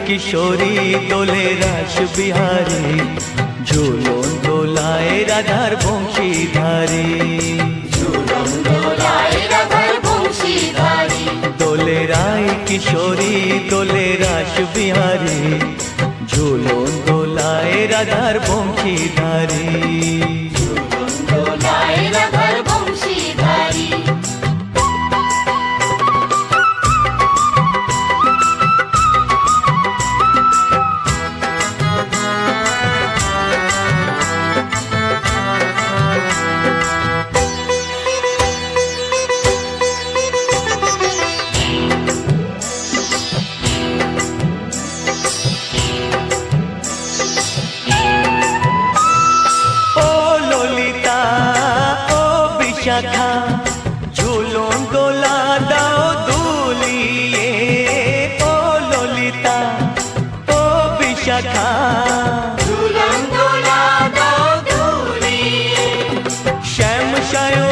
কিশোরী দোলে রাস বিহারী, ঝুলন দোলায় রাধার বংশীধারী। ঝুলন দোলায় রাধার বংশীধারী। দোলে রায় কিশোরী দোলে রাস বিহারী, ঝুলন দোলায় রাধার বংশীধারী। ঝুলন দোলায় রাধার বংশীধারী। শাখা ঝুলন দোলা দাও দুলিয়ে, ও ললিতা ও বিশাখা। ঝুলন দোলা দাও দুলিয়ে। শ্যাম সায়ন